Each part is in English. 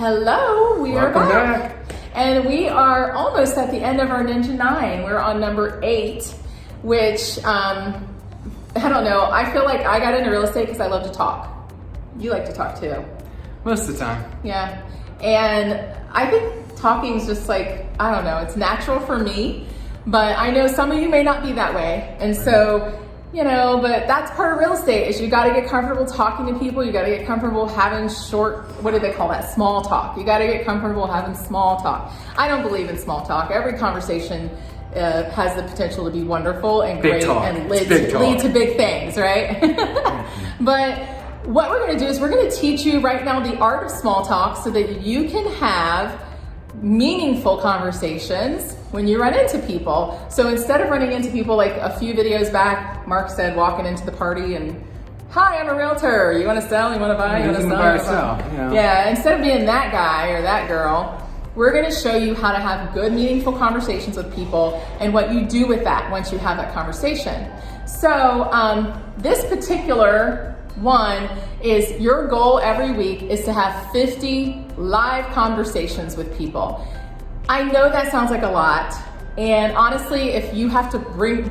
Hello, we are Welcome back. And we are almost at the end of our Ninja 9. We're on number 8, which, I don't know, I feel like I got into real estate because I love to talk. You like to talk too. Most of the time. Yeah. And I think talking is just like, I don't know, it's natural for me, but I know some of you may not be that way. And so, you know, but that's part of real estate is you got to get comfortable talking to people. You got to get comfortable having short, what do they call that? Small talk. You got to get comfortable having small talk. I don't believe in small talk. Every conversation has the potential to be wonderful and Big great talk. and It's lead to big things, right? But what we're going to do is we're going to teach you right now the art of small talk so that you can have meaningful conversations when you run into people. So instead of running into people like a few videos back, Mark said walking into the party and, hi, I'm a realtor. You want to sell? You want to buy? You want to sell? Yeah, instead of being that guy or that girl, we're going to show you how to have good, meaningful conversations with people and what you do with that once you have that conversation. So this particular one is your goal every week is to have 50 live conversations with people. I know that sounds like a lot. And honestly, if you have to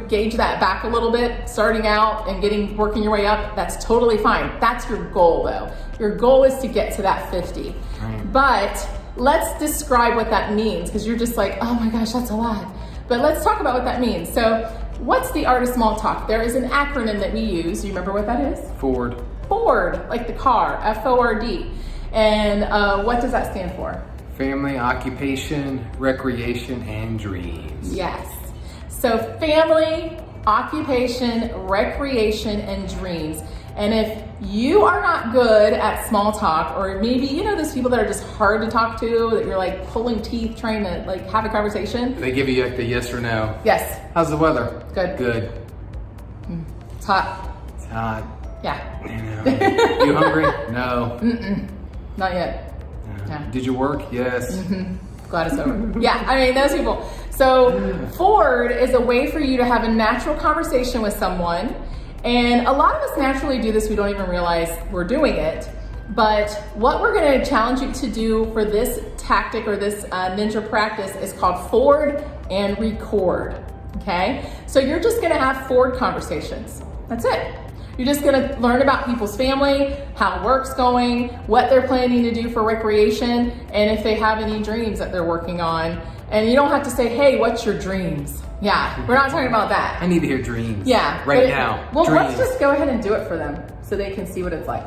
gauge that back a little bit, starting out and working your way up, that's totally fine. That's your goal though. Your goal is to get to that 50. Right. But let's describe what that means because you're just like, oh my gosh, that's a lot. But let's talk about what that means. So what's the art of small talk? There is an acronym that we use. You remember what that is? Ford. Ford, like the car, F-O-R-D. And what does that stand for? Family, occupation, recreation, and dreams. Yes. So family, occupation, recreation, and dreams. And if you are not good at small talk, or maybe, you know, those people that are just hard to talk to, that you're like pulling teeth trying to like have a conversation. They give you like the yes or no. Yes. How's the weather? Good. Good. It's hot. It's hot. Yeah. You know. You hungry? No. Not yet. Yeah. Did you work? Yes. Glad it's over. Yeah, I mean, those people. So Ford is a way for you to have a natural conversation with someone. And a lot of us naturally do this. We don't even realize we're doing it. But what we're going to challenge you to do for this tactic or this ninja practice is called Ford and record. Okay? So you're just going to have Ford conversations. That's it. You're just gonna learn about people's family, how work's going, what they're planning to do for recreation, and if they have any dreams that they're working on. And you don't have to say, hey, what's your dreams? Yeah, we're not talking about that. I need to hear dreams. Yeah. Right now. Well, dreams. let's just go ahead and do it for them so they can see what it's like.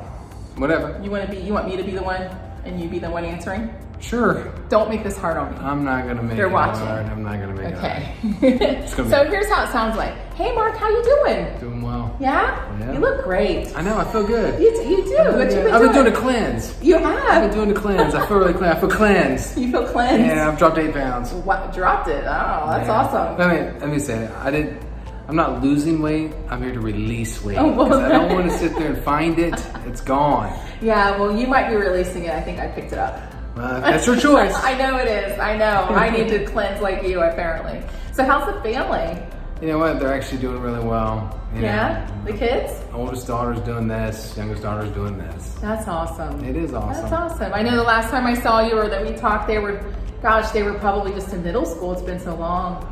Whatever. You want me to be the one and you be the one answering? Sure. Don't make this hard on me. I'm not gonna make They're it watching. hard. I'm not gonna make it Okay. hard. So here's how it sounds like. Hey Mark, how you doing? Doing well. Yeah? You look great. I know, I feel good. You do. What you been I've been doing? doing a cleanse. You have? I've been doing a cleanse. I feel really clean. I feel cleansed. You feel cleansed? Yeah, I've dropped 8 pounds. What, dropped it? Oh, that's awesome. Let me say it. I'm not losing weight. I'm here to release weight. Oh, well, 'cause I don't want to sit there and find it. It's gone. Yeah, well, you might be releasing it. I think I picked it up. That's your choice. I know it is. I know. I need to cleanse like you, apparently. So how's the family? You know what? They're actually doing really well. You Yeah? know, The kids? Oldest daughter's doing this. Youngest daughter's doing this. That's awesome. It is awesome. That's awesome. I know the last time I saw you or that we talked, they were probably just in middle school. It's been so long.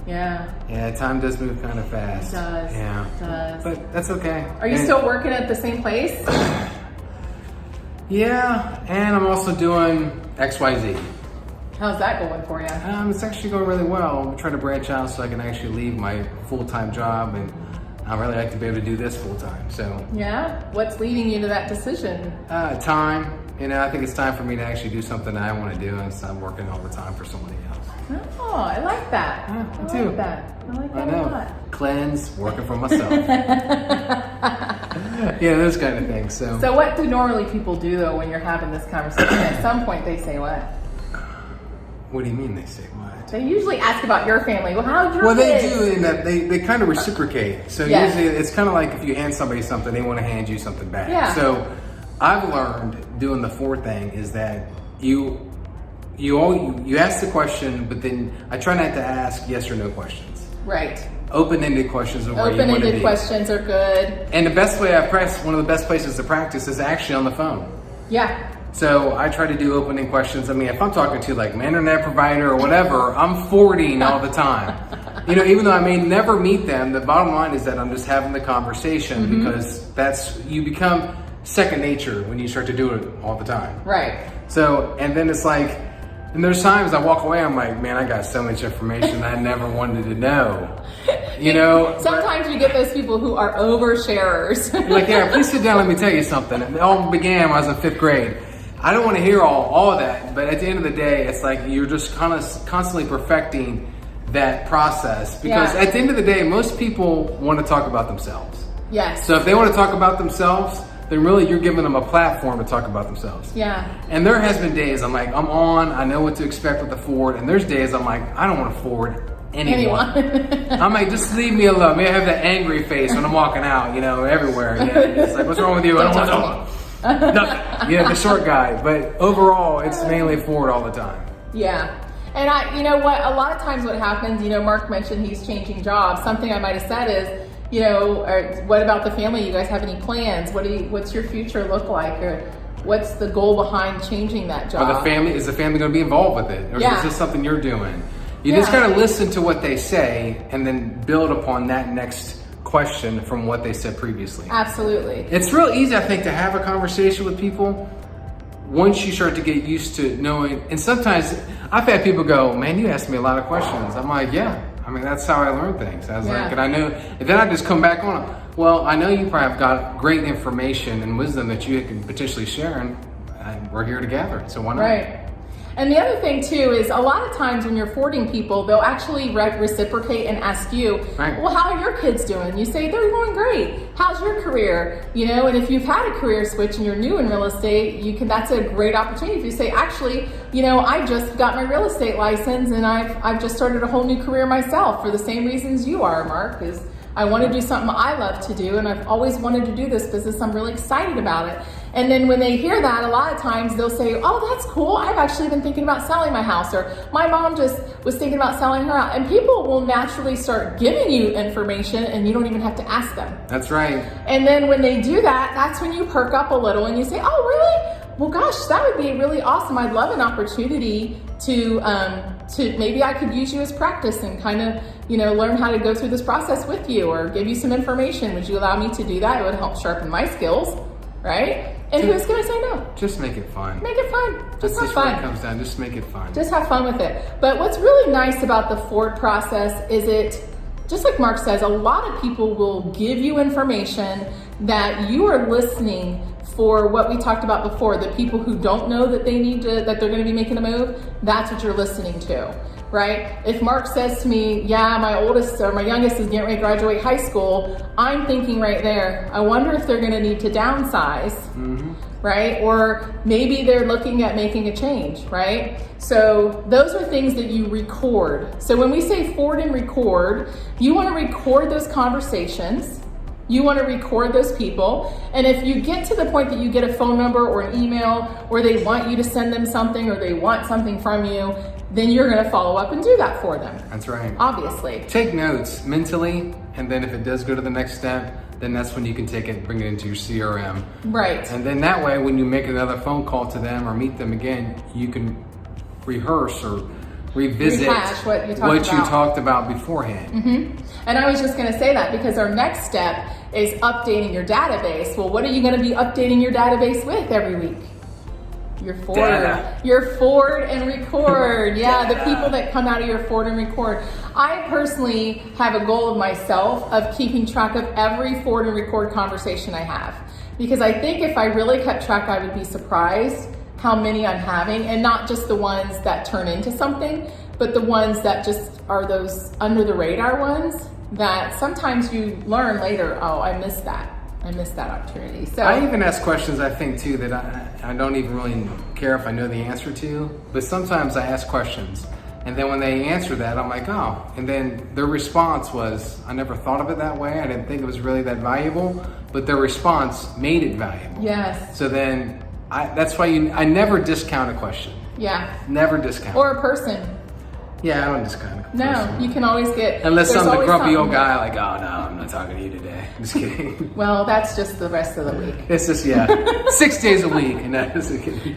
Yeah. Yeah, time does move kind of fast. It does. Yeah. It does. But that's okay. Are you still working at the same place? Yeah, and I'm also doing XYZ. How's that going for you? It's actually going really well. I'm trying to branch out so I can actually leave my full-time job, and I really like to be able to do this full-time. So Yeah? What's leading you to that decision? time. You know, I think it's time for me to actually do something that I want to do and stop working all the time for somebody else. Oh, I like that. Yeah, me I too. like that. I like I that a lot. know. Cleanse, working for myself. Yeah, those kind of things. So what do normally people do though when you're having this conversation? At some point they say what? What do you mean they say what? They usually ask about your family. Well, how's your Well, they kids? do in that they kind of reciprocate. So Yeah. usually it's kind of like if you hand somebody something, they want to hand you something back. Yeah. So I've learned doing the Ford thing is that you ask the question, but then I try not to ask yes or no questions. Right. Open-ended questions are where you want to be. Open-ended questions are good. And the best way one of the best places to practice is actually on the phone. Yeah. So I try to do opening questions. I mean, if I'm talking to like my internet provider or whatever, I'm forwarding all the time. You know, even though I may never meet them, the bottom line is that I'm just having the conversation because you become second nature when you start to do it all the time. Right. So, and then it's like, and there's times I walk away, I'm like, man, I got so much information I never wanted to know. You know? Sometimes you get those people who are oversharers. You're like, yeah, please sit down, let me tell you something. It all began when I was in 5th grade. I don't want to hear all of that, but at the end of the day, it's like you're just kind of constantly perfecting that process because at the end of the day, most people want to talk about themselves. Yes. So if they want to talk about themselves, then really you're giving them a platform to talk about themselves. Yeah. And there has been days I'm like, I'm on, I know what to expect with the forward, and there's days I'm like, I don't want to forward anyone. I'm like, just leave me alone. Maybe I have that angry face when I'm walking out, you know, everywhere. Yeah, it's like, what's wrong with you? I don't want to talk. Nothing. You know, the short guy. But overall, it's mainly forward all the time. Yeah. And you know what, a lot of times what happens, you know, Mark mentioned he's changing jobs. Something I might have said is, you know, what about the family? You guys have any plans? What's your future look like? Or what's the goal behind changing that job? Is the family going to be involved with it? Or is this something you're doing? You just got to listen to what they say and then build upon that next question from what they said previously. Absolutely. It's real easy, I think, to have a conversation with people once you start to get used to knowing. And sometimes I've had people go, man, you asked me a lot of questions. I'm like, yeah. I mean, that's how I learn things. I was like, and I know, and then I just come back on, well, I know you probably have got great information and wisdom that you can potentially share, and we're here together, so why not? Right. And the other thing too is a lot of times when you're forwarding people, they'll actually reciprocate and ask you, well, how are your kids doing? You say, they're going great. How's your career? You know, and if you've had a career switch and you're new in real estate, that's a great opportunity. If you say, actually, you know, I just got my real estate license and I've just started a whole new career myself for the same reasons you are, Mark, is I want to do something I love to do, and I've always wanted to do this business. I'm really excited about it. And then when they hear that, a lot of times they'll say, oh, that's cool. I've actually been thinking about selling my house, or my mom just was thinking about selling her house. And people will naturally start giving you information, and you don't even have to ask them. That's right. And then when they do that, that's when you perk up a little and you say, oh, really? Well, gosh, that would be really awesome. I'd love an opportunity to maybe I could use you as practice and kind of, you know, learn how to go through this process with you, or give you some information. Would you allow me to do that? It would help sharpen my skills, right? And who's going to say no? Just make it fun. Make it fun. Just have fun. What it comes down. Just make it fun. Just have fun with it. But what's really nice about the forward process is just like Mark says, a lot of people will give you information that you are listening for what we talked about before, the people who don't know that that they're going to be making a move. That's what you're listening to, right? If Mark says to me, yeah, my oldest or my youngest is getting ready to graduate high school, I'm thinking right there, I wonder if they're going to need to downsize, right? Or maybe they're looking at making a change, right? So those are things that you record. So when we say forward and record, you want to record those conversations. You want to record those people. And if you get to the point that you get a phone number or an email, or they want you to send them something, or they want something from you, then you're going to follow up and do that for them. That's right. Obviously. Take notes mentally, and then if it does go to the next step, then that's when you can take it and bring it into your CRM. Right. And then that way, when you make another phone call to them or meet them again, you can rehearse or revisit what you talked about beforehand. And I was just going to say that because our next step is updating your database. Well, what are you going to be updating your database with every week? Your forward and record. Yeah, the people that come out of your forward and record. I personally have a goal of myself of keeping track of every forward and record conversation I have. Because I think if I really kept track, I would be surprised how many I'm having, and not just the ones that turn into something, but the ones that just are those under the radar ones that sometimes you learn later, oh, I missed that opportunity. So I even ask questions, I think too, that I don't even really care if I know the answer to, but sometimes I ask questions, and then when they answer that, I'm like, oh, and then their response was, I never thought of it that way, I didn't think it was really that valuable, but their response made it valuable. Yes. So then that's why I never discount a question. Yeah. Never discount. Or a person. Yeah, I don't just kind of. No, you can always get. Unless there's I'm the always grumpy something. old guy, like, oh no, I'm not talking to you today. Just kidding. Well, that's just the rest of the week. It's just 6 days a week, and that is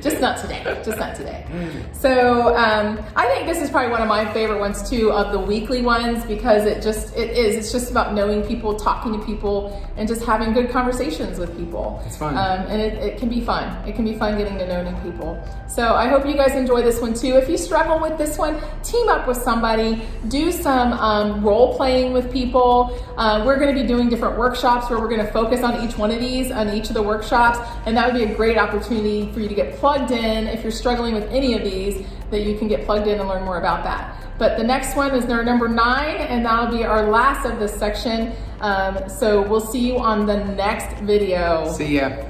Just not today. Just not today. So I think this is probably one of my favorite ones too, of the weekly ones, because it's just about knowing people, talking to people, and just having good conversations with people. It's fun. And it can be fun. It can be fun getting to know new people. So I hope you guys enjoy this one too. If you struggle with this one, team up with somebody, do some role playing with people. We're going to be doing different workshops where we're going to focus on each one of these, on each of the workshops, and that would be a great opportunity for you to get plugged in. If you're struggling with any of these, that you can get plugged in and learn more about that. But the next one is number 9, and that'll be our last of this section. So we'll see you on the next video. See ya.